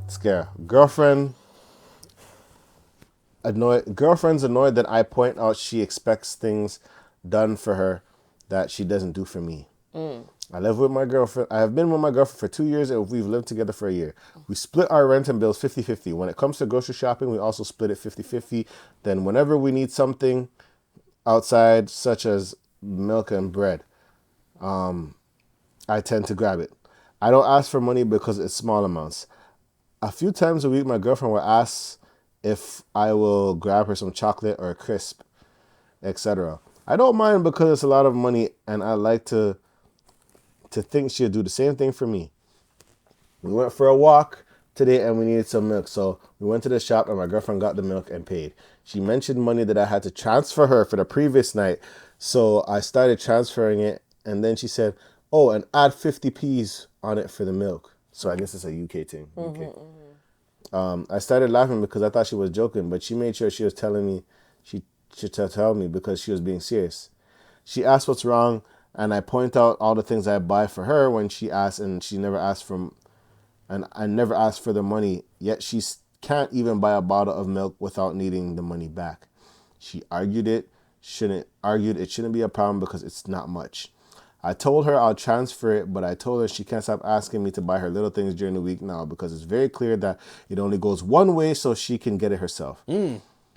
Scare. Girlfriend's annoyed that I point out she expects things done for her that she doesn't do for me. I live with my girlfriend. I have been with my girlfriend for 2 years and we've lived together for a year. We split our rent and bills 50-50. When it comes to grocery shopping, we also split it 50-50. Then whenever we need something outside, such as milk and bread, I tend to grab it. I don't ask for money because it's small amounts. A few times a week, my girlfriend will ask if I will grab her some chocolate or a crisp, etc. I don't mind because it's a lot of money and I like to think she'll do the same thing for me. We went for a walk today and we needed some milk, so we went to the shop and my girlfriend got the milk and paid. She mentioned money that I had to transfer her for the previous night, so I started transferring it and then she said, oh, and add 50p's on it for the milk. So I guess it's a UK thing. I started laughing because I thought she was joking, but she made sure she was telling me, she should tell me because she was being serious. She asked what's wrong, and I point out all the things I buy for her when she asks, and she never asked and I never asked for the money, yet she can't even buy a bottle of milk without needing the money back. She argued it shouldn't be a problem because it's not much. I told her I'll transfer it, but I told her she can't stop asking me to buy her little things during the week now because it's very clear that it only goes one way so she can get it herself.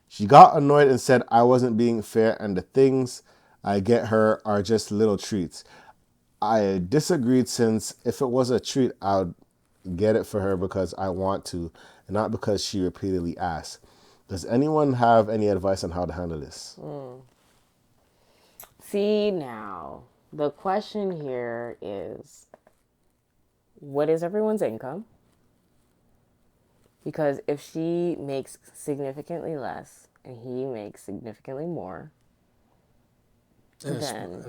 She got annoyed and said I wasn't being fair and the things I get her are just little treats. I disagreed since if it was a treat, I would get it for her because I want to and not because she repeatedly asks. Does anyone have any advice on how to handle this? See, now, the question here is, what is everyone's income? Because if she makes significantly less and he makes significantly more, then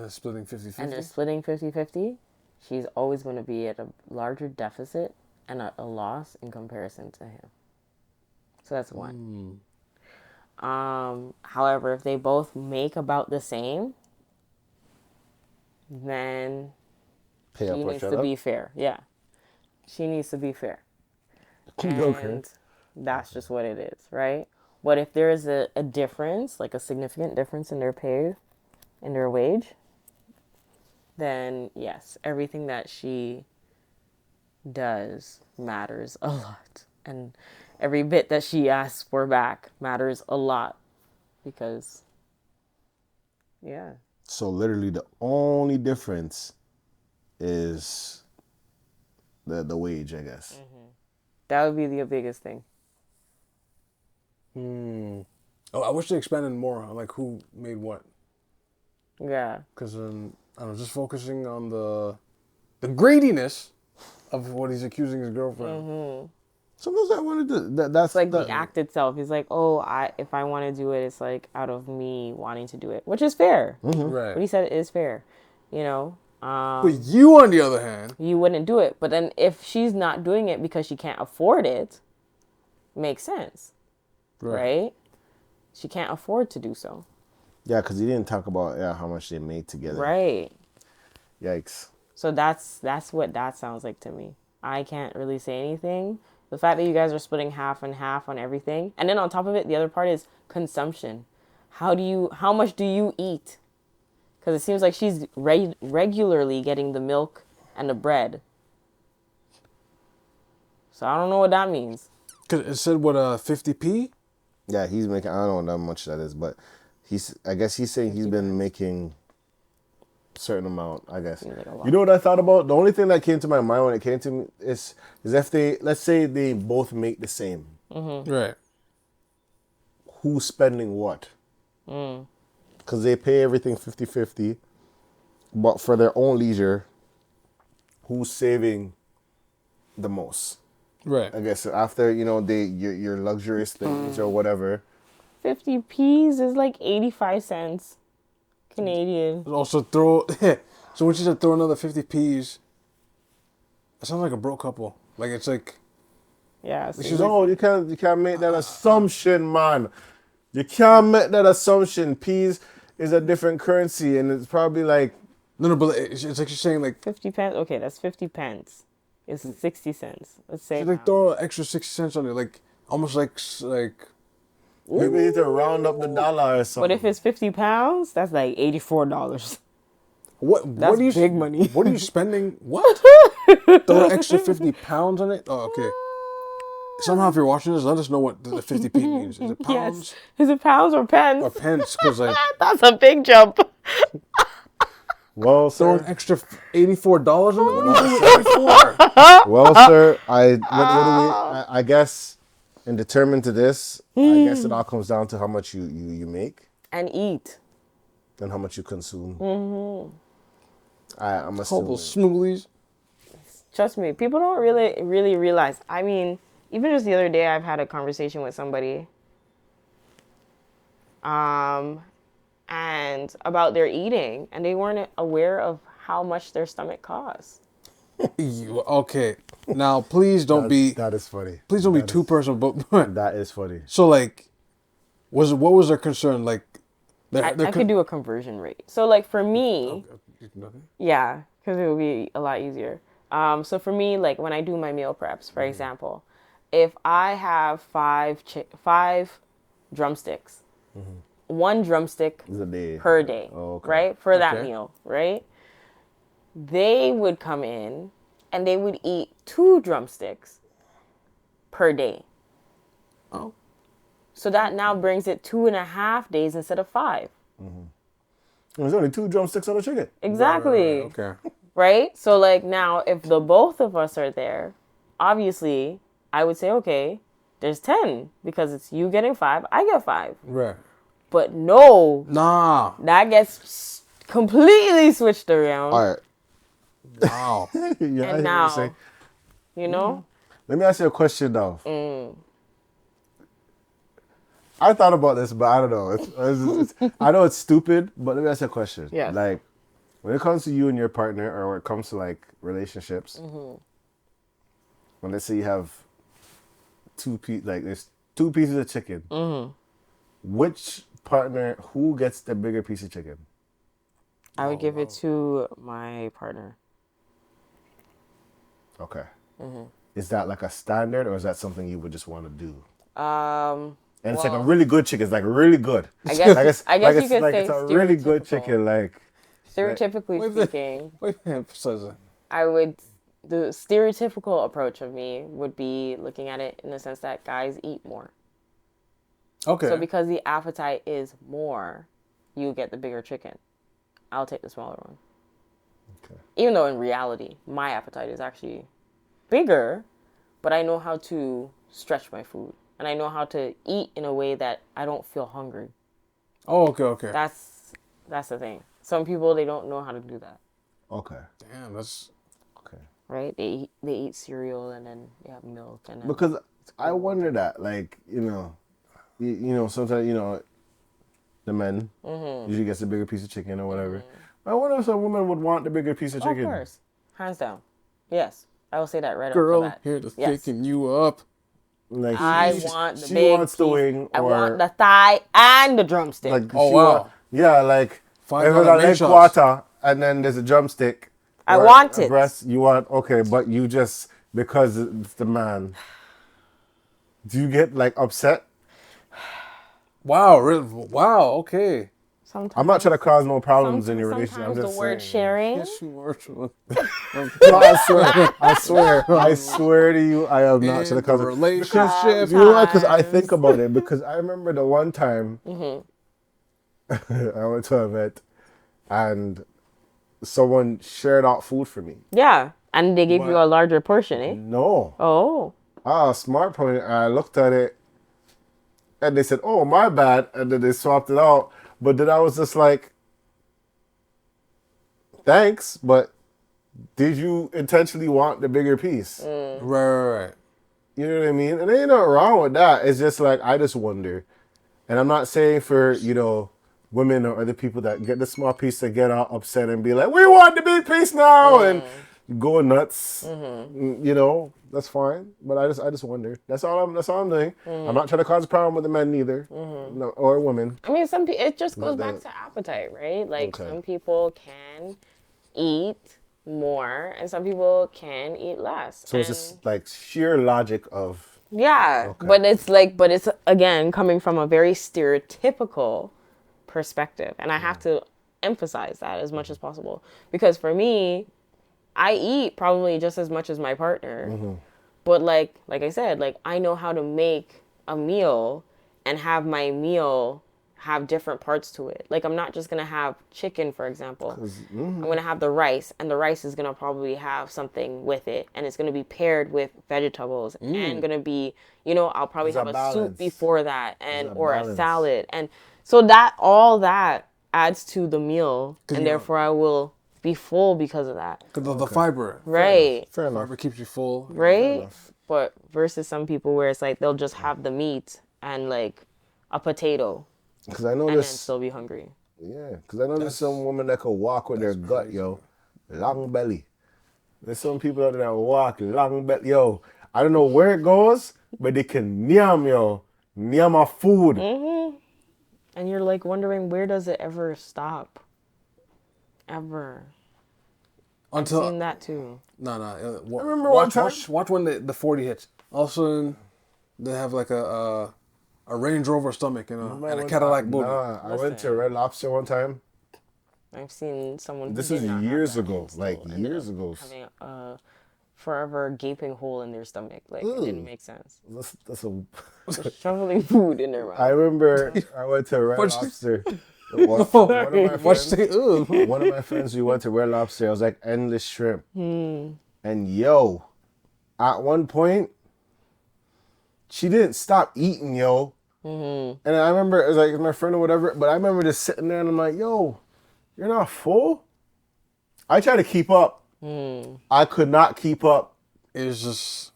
splitting 50-50. And they're splitting 50-50, she's always going to be at a larger deficit and a loss in comparison to him. So that's one. However, if they both make about the same, then she needs to be fair. Yeah. She needs to be fair. And that's just what it is, right? But if there is a difference, like a significant difference in their pay, in their wage, then yes, everything that she does matters a lot. And every bit that she asks for back matters a lot because, yeah. So literally the only difference is the wage, I guess. That would be the biggest thing. Oh, I wish they expanded more on like who made what. Yeah. Because I don't know, just focusing on the greediness of what he's accusing his girlfriend. Sometimes I want to do that's like the act itself. He's like, oh, if I want to do it, it's like out of me wanting to do it, which is fair. Right. What he said is fair, you know. But you, on the other hand, you wouldn't do it. But then if she's not doing it because she can't afford it, makes sense, right? She can't afford to do so. Yeah, because he didn't talk about how much they made together. Right. Yikes. So that's what that sounds like to me. I can't really say anything. The fact that you guys are splitting half and half on everything, and then on top of it, the other part is consumption. How much do you eat? Because it seems like she's regularly getting the milk and the bread. So I don't know what that means. Because it said, what, 50p? Yeah, he's making, I don't know how much that is, but I guess he's saying he's been making a certain amount, I guess. Like you know what I thought about? The only thing that came to my mind when it came to me is if let's say they both make the same. Right. Who's spending what? Because they pay everything 50-50, but for their own leisure, who's saving the most? Right. I guess after, your luxurious things or whatever. 50p's is like 85 cents Canadian. Also so when she said throw another 50p's, that sounds like a broke couple. Like it's like. Yeah. You can't make that assumption, man. You can't make that assumption. P's is a different currency, and it's probably like. No, but it's like she's saying like 50 pence. Okay, that's 50 pence. is 60 cents. Let's say. Like throw an extra 60 cents on it, like almost like. Maybe you need to round up the dollar or something. But if it's 50 pounds, that's like $84. What are you big money. What are you spending? What? Throw an extra 50 pounds on it? Oh, okay. Somehow, if you're watching this, let us know what the 50p means. Is it pounds? Yes. Is it pounds or pence? Or pence? Because like that's a big jump. Well, throw sir. an extra $84 on it. What are you doing it for? Well, sir, I guess, and determined to this, I guess it all comes down to how much you make and eat, and how much you consume. I'm Couple assuming. smoothies. Trust me, people don't really realize. I mean, even just the other day, I've had a conversation with somebody, and about their eating, and they weren't aware of how much their stomach costs. Okay, now please don't be. That is funny. Please don't be too personal, but that is funny. So like, what was their concern? Like, I could do a conversion rate. So like for me, yeah, because it would be a lot easier. So for me, like when I do my meal preps, for example, if I have five drumsticks, one drumstick per day, right? For that meal, right? They would come in and they would eat 2 drumsticks per day. Oh. So that now brings it 2.5 days instead of 5. There's only 2 drumsticks on a chicken. Exactly. Okay. Right? So like now if the both of us are there, obviously I would say, okay, there's 10 because it's you getting 5, I get 5. Right. But no. Nah. That gets completely switched around. All right. Wow. Yeah, and now, you know? Let me ask you a question now. I thought about this, but I don't know. I know it's stupid, but let me ask you a question. Yes. Like, when it comes to you and your partner, or when it comes to like relationships, when let's say you have there's 2 pieces of chicken, which partner, who gets the bigger piece of chicken? I would give it to my partner. Okay. Is that like a standard, or is that something you would just want to do? And it's like a really good chicken. It's like really good. I guess you could say it's a really good chicken. Like stereotypically speaking, the stereotypical approach of me would be looking at it in the sense that guys eat more. Okay. So because the appetite is more, you get the bigger chicken. I'll take the smaller one. Okay. Even though in reality, my appetite is actually bigger, but I know how to stretch my food. And I know how to eat in a way that I don't feel hungry. Oh, okay. That's the thing. Some people, they don't know how to do that. Okay. Damn, that's... Okay. Right? They eat cereal and then they have milk. And then because I wonder that, like, you know, sometimes, the men usually gets the bigger piece of chicken or whatever. I wonder if some woman would want the bigger piece of chicken. Of course. Hands down. Yes. I will say that right Girl, off the bat. here to thicken you up. Like I want the she big wants the piece. wing. I want the thigh and the drumstick. Like, wow. Yeah, like if it's a leg quarter and then there's a drumstick. I want it. Breast, you want, okay, but you just, because it's the man. Do you get like upset? Wow, really? Wow, okay. Sometimes, I'm not trying to cause no problems in your relationship. I'm just the word saying. sharing. Yes, you are. No, I swear to you, I am not trying to cause relationship. You know what? Because I think about it. Because I remember the one time I went to an event and someone shared out food for me. Yeah, and they gave you a larger portion, eh? No. Oh. Smart point. I looked at it and they said, "Oh, my bad," and then they swapped it out. But then I was just like, thanks, but did you intentionally want the bigger piece? Right. You know what I mean? And there ain't nothing wrong with that. It's just like, I just wonder. And I'm not saying for, women or other people that get the small piece to get all upset and be like, we want the big piece now, and go nuts. That's fine. But I just wonder. That's all I'm doing. I'm not trying to cause a problem with the men neither, or women. I mean, it just goes back to appetite, right? Like some people can eat more, and some people can eat less. So it's just like sheer logic of yeah, okay. but it's again coming from a very stereotypical perspective, and I have to emphasize that as much as possible, because for me, I eat probably just as much as my partner, but like I said, like I know how to make a meal and have my meal have different parts to it. Like I'm not just gonna have chicken, for example. I'm gonna have the rice, and the rice is gonna probably have something with it, and it's gonna be paired with vegetables, and gonna be, I'll probably have a soup before that, and or a salad, and so that all that adds to the meal, and therefore I will be full because of that. Because of the fiber. Right. Fair enough. Fiber keeps you full. Right. But versus some people where it's like they'll just have the meat and like a potato. Because I know and this. then still be hungry. Yeah, because I know there's some women that can walk with their gut, yo. Long belly. There's some people out there that walk long belly, yo. I don't know where it goes, but they can nyam, yo. Nyam a food. And you're like wondering, where does it ever stop? Ever. I've seen that too. No. I remember one time. Watch when the 40 hits. All of a sudden, they have like a Range Rover stomach and a Cadillac booty. I went to Red Lobster one time. I've seen someone. This is years ago, like years ago. Having a forever gaping hole in their stomach, like it didn't make sense. That's a. Just shoveling food in their mouth. I remember I went to Red Lobster. One of my friends, we went to Red Lobster. I was like endless shrimp, and yo, at one point, she didn't stop eating, yo. And I remember it was like my friend or whatever, but I remember just sitting there and I'm like, yo, you're not full? I tried to keep up. I could not keep up. It was just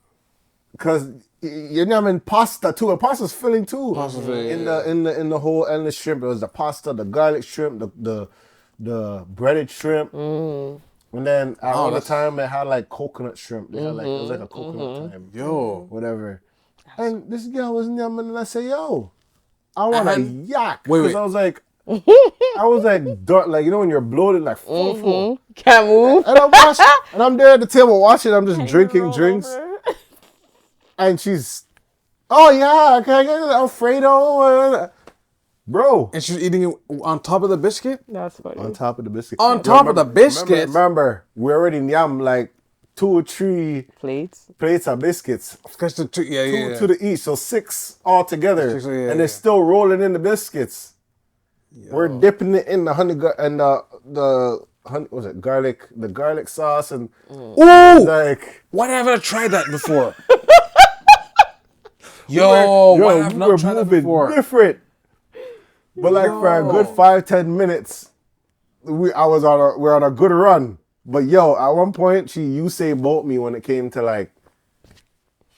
because you're having pasta too, and pasta's filling too. In the whole endless shrimp, it was the pasta, the garlic shrimp, the breaded shrimp, and then at all the time it had like coconut shrimp. They had like it was like a coconut time, whatever. And this girl was yamming, and I say, yo, I want a yak. Because I was like, like, you know when you're bloated, like full. Can't move. And I'm there at the table watching, I'm just drinking drinks. And she's, oh yeah, can I get an Alfredo? Bro. And she's eating it on top of the biscuit? That's funny. On top of the biscuit. On top of the biscuit? Remember, we already yam like 2 or 3 plates of biscuits. Two to the each, so 6 all together. And they're still rolling in the biscuits. Yo. We're dipping it in the honey and the honey, what was it, the garlic sauce and ooh, like, why haven't I tried that before? Why have I not tried that before? Different. But like for a good 5-10 minutes, we're on a good run. But yo, at one point she Usain Bolt me when it came to like,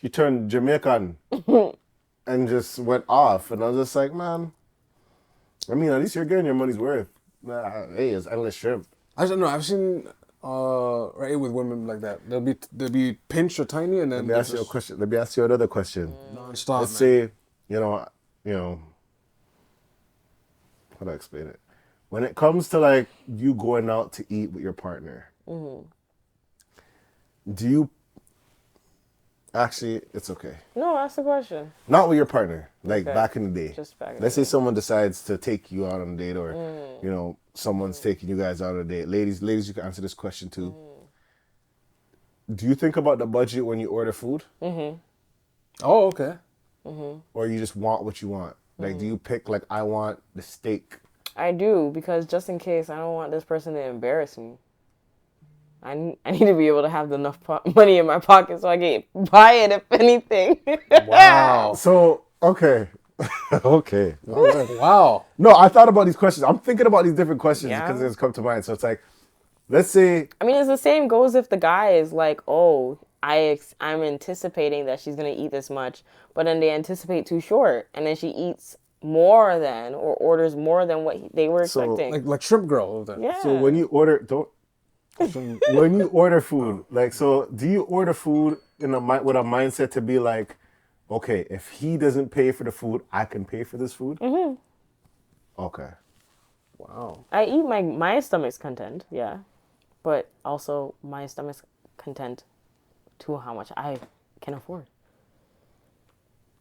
she turned Jamaican and just went off, and I was just like, man, I mean, at least you're getting your money's worth. Hey, it's endless shrimp. I don't know. I've seen right with women like that. They'll be pinched or tiny, and then let me ask you a question. Let me ask you another question. Non-stop. Let's say, you know, how do I explain it? When it comes to like you going out to eat with your partner, do you actually? It's okay. No, ask the question. Not with your partner. Like back in the day. Just back. Let's say someone decides to take you out on a date, or you know, someone's taking you guys out on a date. Ladies, you can answer this question too. Do you think about the budget when you order food? Oh, okay. Or you just want what you want? Like, do you pick like, I want the steak? I do, because just in case, I don't want this person to embarrass me. I need to be able to have enough money in my pocket so I can buy it, if anything. Wow. So, okay. Okay. Wow. No, I thought about these questions. I'm thinking about these different questions because it's come to mind. So it's like, let's say... I mean, it's the same goes if the guy is like, oh, I'm anticipating that she's going to eat this much, but then they anticipate too short, and then she eats more than, or orders more than what they were expecting. Like shrimp girl. Yeah. So when you order... when you order food, like, so do you order food with a mindset to be like, okay, if he doesn't pay for the food, I can pay for this food? Okay. Wow. I eat my stomach's content, yeah. but also my stomach's content to how much I can afford.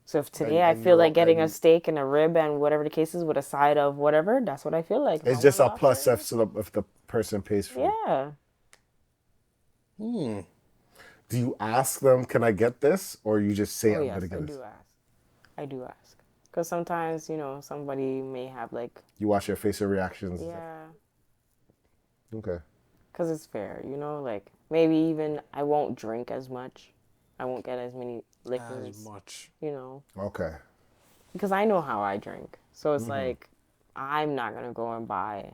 So if today I feel like getting a steak and a rib and whatever the case is with a side of whatever, that's what I feel like. It's just a plus if the person pays for it. Yeah. Do you ask them, can I get this? Or you just say, I'm going to get this? I do ask. Because sometimes, somebody may have like... You watch their facial reactions. Yeah. Okay. Because it's fair, like maybe even I won't drink as much. I won't get as many liquors. As much. Okay. Because I know how I drink. So it's like, I'm not going to go and buy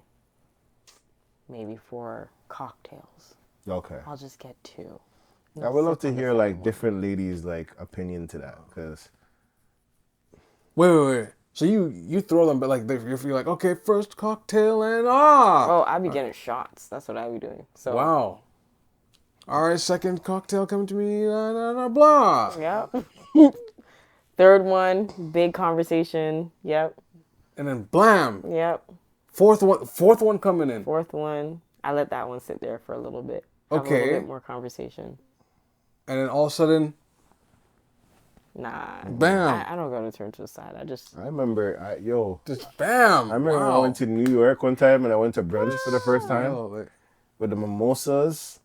maybe 4 cocktails. Okay. I'll just get 2. I would love to hear like different ladies' like opinion to that, because. Wait. So you throw them, but like if you're like, okay, first cocktail and Oh, I be getting shots. That's what I be doing. So. Wow. All right, second cocktail coming to me, blah. Yep. Third one, big conversation. Yep. And then blam. Yep. Fourth one coming in. Fourth one, I let that one sit there for a little bit. Have a little bit more conversation. And then all of a sudden, nah. Bam. I don't go to turn to the side. I remember, just bam. I remember when I went to New York one time and I went to brunch for the first time with the mimosas.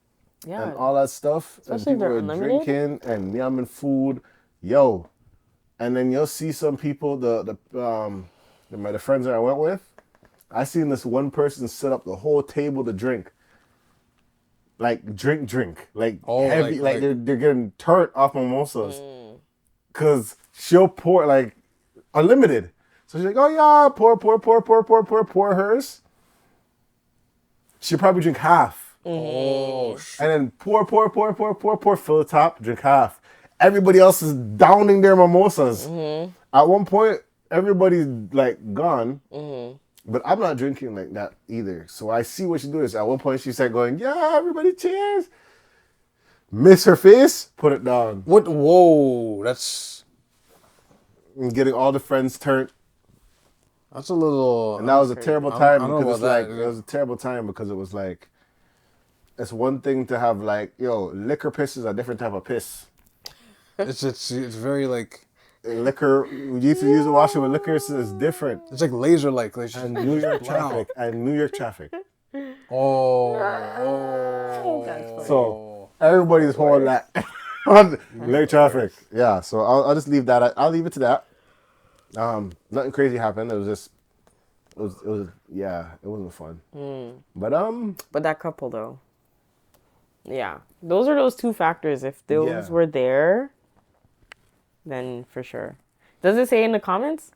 Yeah. And all that stuff. Especially and people were drinking and yamming food. And then you'll see some people, the friends that I went with, I seen this one person set up the whole table to drink. Like, drink. Like, heavy. Like they're getting turned off mimosas. Because she'll pour, like, unlimited. So she's like, oh, yeah, pour hers. She'll probably drink half. Oh, shit. And then pour, fill the top, drink half. Everybody else is downing their mimosas. At one point, everybody's like gone, but I'm not drinking like that either. So I see what she does. At one point, she started going, yeah, everybody cheers. Miss her face, put it down. What? Whoa, that's... And getting all the friends turned. That's a little... And that was a terrible time because it was a terrible time because it was like, it's one thing to have like, liquor piss is a different type of piss. It's very like... Liquor, you used to use the washing with liquor, so it's different. It's like laser-like. And New York traffic. So everybody's holding that on late traffic. Yeah, so I'll just leave that. I'll leave it to that. Nothing crazy happened. It was just, it wasn't fun. But that couple though. Yeah, those are those 2 factors. If those were there, then for sure. Does it say in the comments?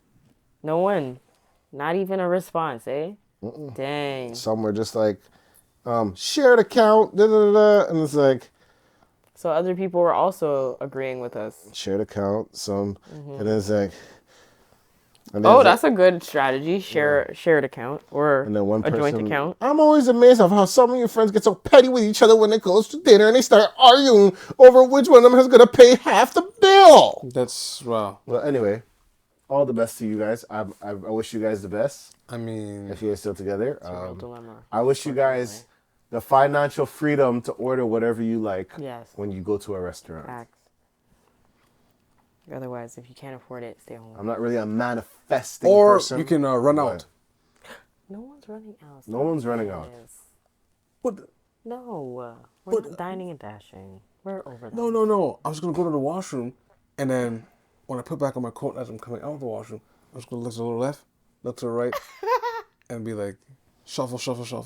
No one. Not even a response, eh? Dang. Some were just like, shared account, and it's like. So other people were also agreeing with us. Shared account, and then it's like. That's a good strategy. Shared account or and then one a joint account. I'm always amazed of how some of your friends get so petty with each other when it goes to dinner and they start arguing over which one of them is going to pay half the bill. That's wow. Well, anyway, all the best to you guys. I wish you guys the best. I mean, if you're still together, it's a real dilemma. I wish you guys the financial freedom to order whatever you like when you go to a restaurant. Facts. Otherwise, if you can't afford it, stay home. I'm not really a manifesting person. Or you can run out. No one's running out. No one's running out. What? No. We're not dining and dashing. We're over that. No. I was going to go to the washroom, and then when I put back on my coat as I'm coming out of the washroom, I was going to look to the left, look to the right, and be like, shuffle.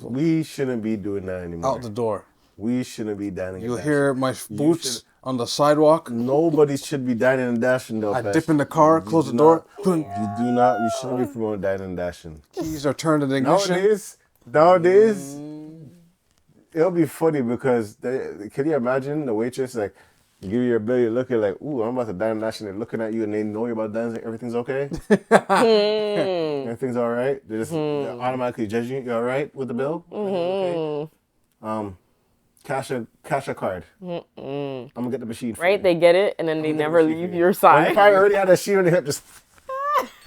We shouldn't be doing that anymore. Out the door. We shouldn't be dining and dashing. You'll hear my boots on the sidewalk. Nobody should be dining and dashing, though. I dip in the car, close the door. You do not. You shouldn't be promoting dining and dashing. Keys are turned in the ignition. Nowadays, it'll be funny because can you imagine the waitress like give you your bill, you're looking like, ooh, I'm about to dine and dash, and they're looking at you and they know you're about to dine. Like, everything's okay. Everything's all right. They're just automatically judging you. You all right with the bill? Okay. Cash a card. I'm gonna get the machine. Right? They get it and then they never leave your side. If I already had a sheet on the hip, just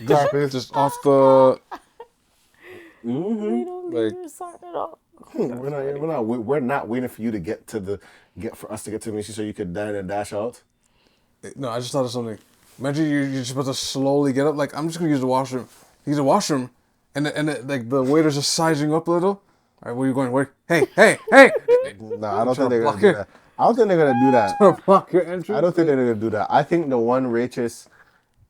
just off the. They don't Like, you're starting it off. we're not waiting for you to get for us to get to the machine so you could dine and dash out. no, I just thought of something. Imagine you're supposed to slowly get up. Like, I'm just gonna use the washroom. You use the washroom, and like the waiter's just sizing you up a little. All right, where you going? Where? Hey! No, I don't think they're gonna do that. I don't think they're gonna do that. Block your entrance. I don't think they're gonna do that. I think the one waitress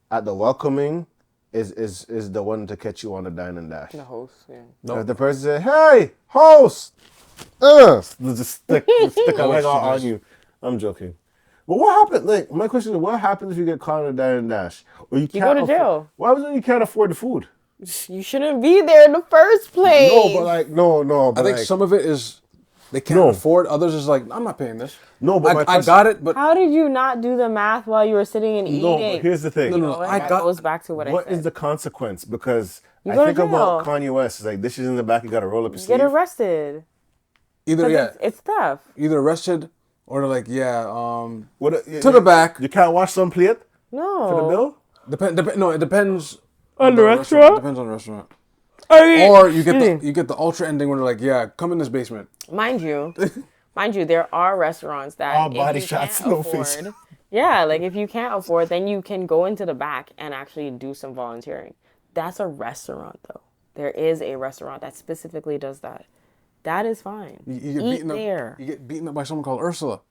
at the welcoming is the one to catch you on the dine and dash. The host, yeah. No. If the person said, "Hey, host," just stick a leg on you. I'm joking. But what happens? Like, my question is, what happens if you get caught on a dine and dash, or you go to jail? Why was it you can't afford the food? You shouldn't be there in the first place. No, but like, no. But I think some of it is they can't afford. Others is like, I'm not paying this. No, but I got it. But how did you not do the math while you were sitting and eating? no, but here's the thing. No. That goes back to what I said. What is the consequence? Because You I go to think about jail. Kanye West. It's like, this is in the back. You got to roll up your sleeve. Get arrested. either It's tough. either arrested or they're like, To the back. You can't wash some plate No. for the bill. No, it depends On the restaurant? Depends on the restaurant. I mean, Or you get the ultra ending where they're like, come in this basement. mind you, there are restaurants that All if body you shots, can't no afford, face. yeah, like if you can't afford, then you can go into the back and actually do some volunteering. That's a restaurant, though. There is a restaurant that specifically does that. That is fine. You get Eat beaten there. up. You get beaten up by someone called Ursula.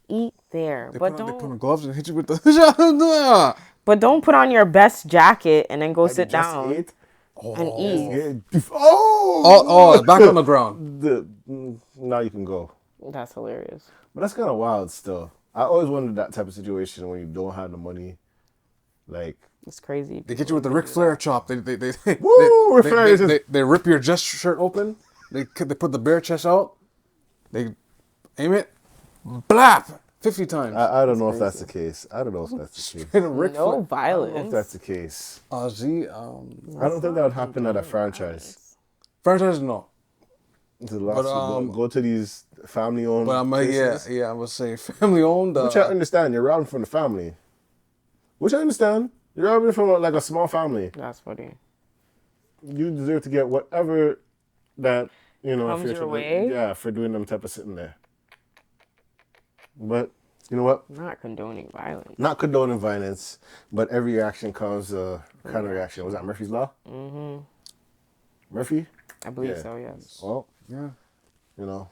Eat there, They but put on don't. gloves and hit you with the. But don't put on your best jacket and then go sit Just down ate. and eat. Back on the ground. Now you can go. That's hilarious. But that's kind of wild still. I always wondered that type of situation when you don't have the money. Like, It's crazy. They get you with the Ric Flair chop. They woo, Ric Flair is they rip your chest shirt open. They put the bare chest out. They aim it. Blap! 50 times. I don't know if that's the case. I don't know if that's the case. And a Ric No Flair. If violence. that's the case. I I don't think that would happen at a franchise. Franchise, no. To the last, go to these family-owned But I'm like, places. yeah, I was saying family owned. Which I understand. You're robbing from the family. Which I understand. You're robbing from like a small family. That's funny. You deserve to get whatever that, Comes your way? Yeah, for doing them type of sitting there. But, you know what? Not condoning violence. Not condoning violence, but every reaction comes a kind of reaction. Was that Murphy's Law? Mm-hmm. Murphy? I believe Yeah. so, yes. Well, Yeah. you know,